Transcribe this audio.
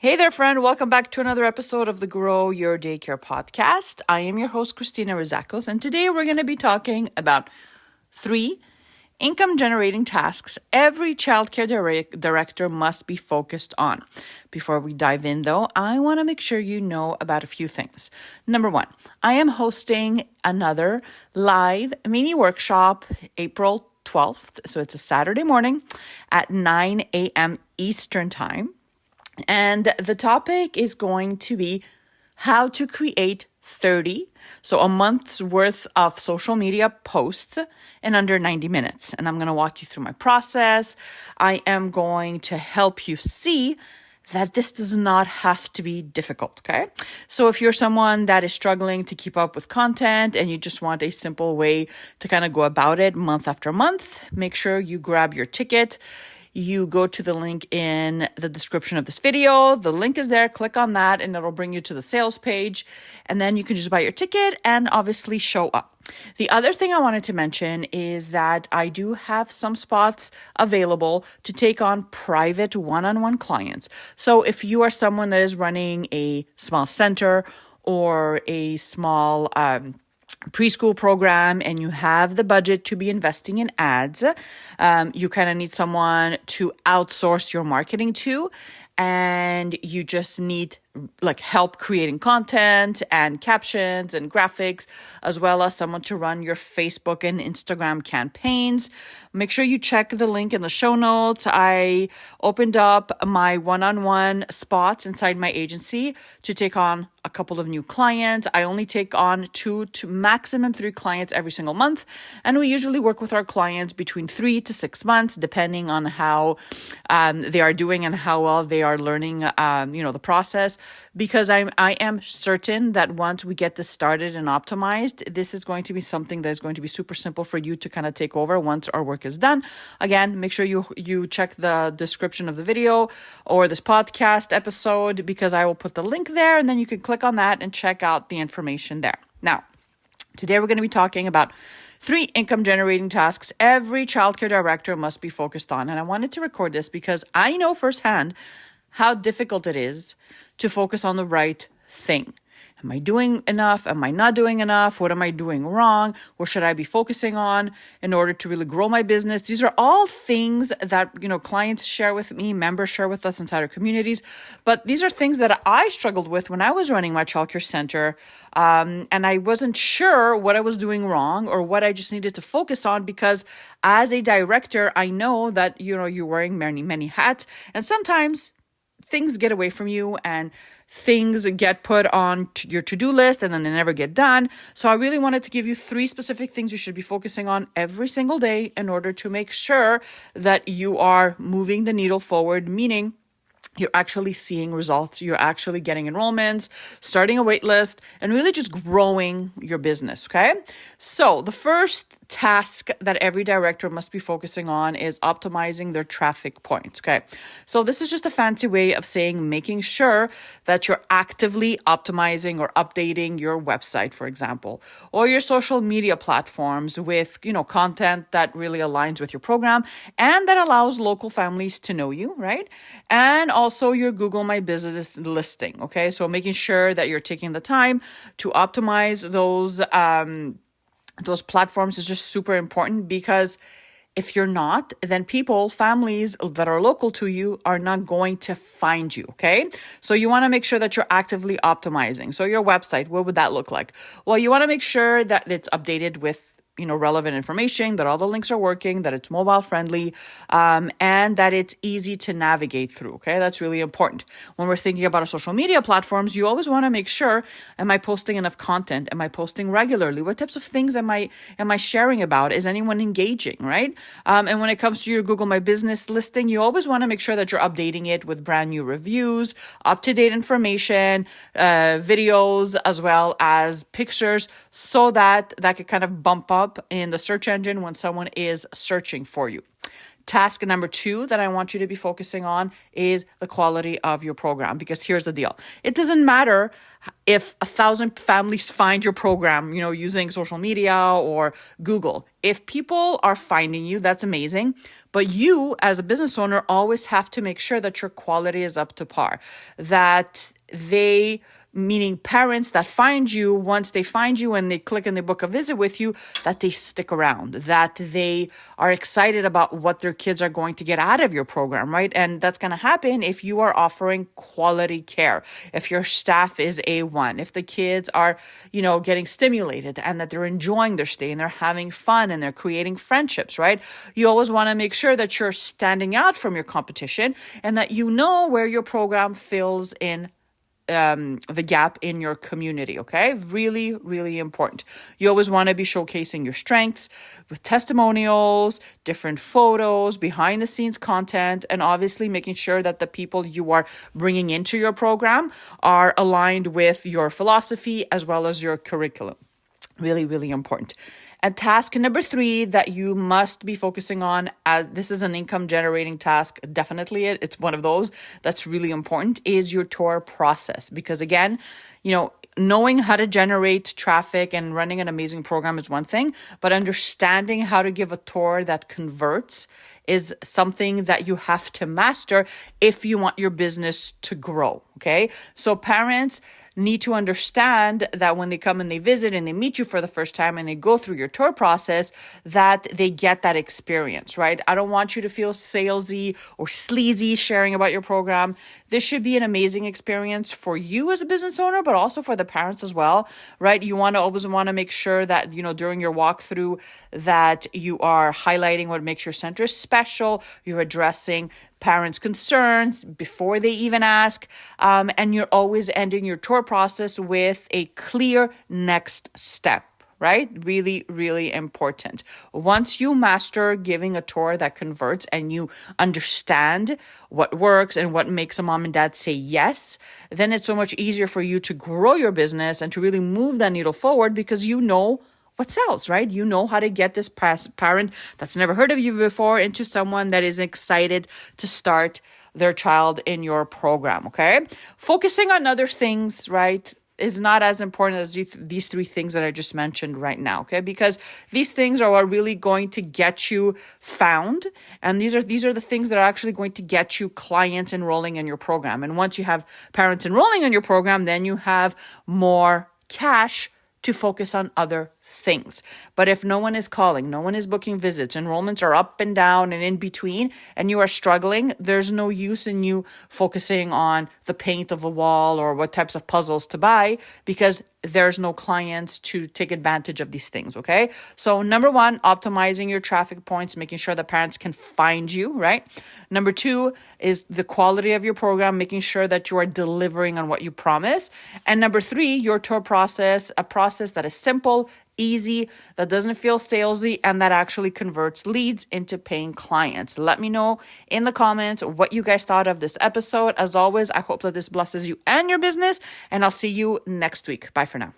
Hey there, friend. Welcome back to another episode of the Grow Your Daycare podcast. I am your host, Christina Rizakos, and today we're going to be talking about 3 income-generating tasks every childcare director must be focused on. Before we dive in, though, I want to make sure you know about a few things. Number 1, I am hosting another live mini workshop April 12th, so it's a Saturday morning at 9 a.m. Eastern Time. And the topic is going to be how to create 30, so a month's worth of social media posts in under 90 minutes. And I'm going to walk you through my process. I am going to help you see that this does not have to be difficult, okay? So if you're someone that is struggling to keep up with content and you just want a simple way to kind of go about it month after month, make sure you grab your ticket. You go to the link in the description of this video. The link is there. Click on that and it'll bring you to the sales page. And then you can just buy your ticket and obviously show up. The other thing I wanted to mention is that I do have some spots available to take on private one-on-one clients. So if you are someone that is running a small center or a small preschool program and you have the budget to be investing in ads, you kind of need someone to outsource your marketing to, and you just need help creating content and captions and graphics, as well as someone to run your Facebook and Instagram campaigns. Make sure you check the link in the show notes. I opened up my one-on-one spots inside my agency to take on a couple of new clients. I only take on 2 to maximum 3 clients every single month. And we usually work with our clients between 3 to 6 months, depending on how they are doing and how well they are learning, the process. Because I am certain that once we get this started and optimized, this is going to be something that is going to be super simple for you to kind of take over once our work is done. Again, make sure you check the description of the video or this podcast episode, because I will put the link there and then you can click on that and check out the information there. Now, today we're going to be talking about 3 income generating tasks every childcare director must be focused on. And I wanted to record this because I know firsthand how difficult it is to focus on the right thing. Am I doing enough? Am I not doing enough? What am I doing wrong? What should I be focusing on in order to really grow my business? These are all things that, clients share with me, members share with us inside our communities. But these are things that I struggled with when I was running my childcare center. And I wasn't sure what I was doing wrong or what I just needed to focus on, because as a director, I know that, you're wearing many, many hats, and sometimes things get away from you and things get put on your to-do list and then they never get done. So I really wanted to give you 3 specific things you should be focusing on every single day in order to make sure that you are moving the needle forward, meaning you're actually seeing results, you're actually getting enrollments, starting a wait list, and really just growing your business, okay? So the first task that every director must be focusing on is optimizing their traffic points, okay? So this is just a fancy way of saying making sure that you're actively optimizing or updating your website, for example, or your social media platforms with, content that really aligns with your program and that allows local families to know you, right? And also your Google My Business listing, okay? So making sure that you're taking the time to optimize those platforms is just super important, because if you're not, then families that are local to you are not going to find you, okay? So you want to make sure that you're actively optimizing. So your website, what would that look like? Well, you want to make sure that it's updated with relevant information, that all the links are working, that it's mobile friendly, and that it's easy to navigate through, okay? That's really important. When we're thinking about our social media platforms, you always want to make sure, am I posting enough content? Am I posting regularly? What types of things am I sharing about? Is anyone engaging, right? And when it comes to your Google My Business listing, you always want to make sure that you're updating it with brand new reviews, up-to-date information, videos, as well as pictures, so that could kind of bump up in the search engine when someone is searching for you. Task number 2 that I want you to be focusing on is the quality of your program, because here's the deal. It doesn't matter if 1,000 families find your program, using social media or Google, if people are finding you, that's amazing. But you as a business owner always have to make sure that your quality is up to par, that meaning parents that find you, once they find you and they click and they book a visit with you, that they stick around, that they are excited about what their kids are going to get out of your program, right? And that's going to happen if you are offering quality care, if your staff is A1, if the kids are, getting stimulated and that they're enjoying their stay and they're having fun and they're creating friendships, right? You always want to make sure that you're standing out from your competition and that you know where your program fills in the gap in your community, okay? Really, really important. You always want to be showcasing your strengths with testimonials, different photos, behind the scenes content, and obviously making sure that the people you are bringing into your program are aligned with your philosophy as well as your curriculum. Really, really important. And task number 3 that you must be focusing on, as this is an income generating task, definitely it's one of those that's really important, is your tour process. Because again, knowing how to generate traffic and running an amazing program is one thing, but understanding how to give a tour that converts is something that you have to master if you want your business to grow, okay? So parents need to understand that when they come and they visit and they meet you for the first time and they go through your tour process, that they get that experience, right? I don't want you to feel salesy or sleazy sharing about your program. This should be an amazing experience for you as a business owner, but also for the parents as well, right? You always want to make sure that, during your walkthrough that you are highlighting what makes your center special, you're addressing parents' concerns before they even ask, and you're always ending your tour process with a clear next step, right? Really, really important. Once you master giving a tour that converts and you understand what works and what makes a mom and dad say yes, then it's so much easier for you to grow your business and to really move that needle forward because you know what sells, right? You know how to get this parent that's never heard of you before into someone that is excited to start their child in your program, okay? Focusing on other things, right, is not as important as these 3 things that I just mentioned right now, okay? Because these things are what really going to get you found, and these are the things that are actually going to get you clients enrolling in your program. And once you have parents enrolling in your program, then you have more cash to focus on other things. But if no one is calling, no one is booking visits, enrollments are up and down and in between, and you are struggling, there's no use in you focusing on the paint of a wall or what types of puzzles to buy because there's no clients to take advantage of these things, okay? So number 1, optimizing your traffic points, making sure that parents can find you, right? Number 2 is the quality of your program, making sure that you are delivering on what you promise. And number 3, your tour process, a process that is simple, easy, that doesn't feel salesy, and that actually converts leads into paying clients. Let me know in the comments what you guys thought of this episode. As always, I hope that this blesses you and your business, and I'll see you next week. Bye for now.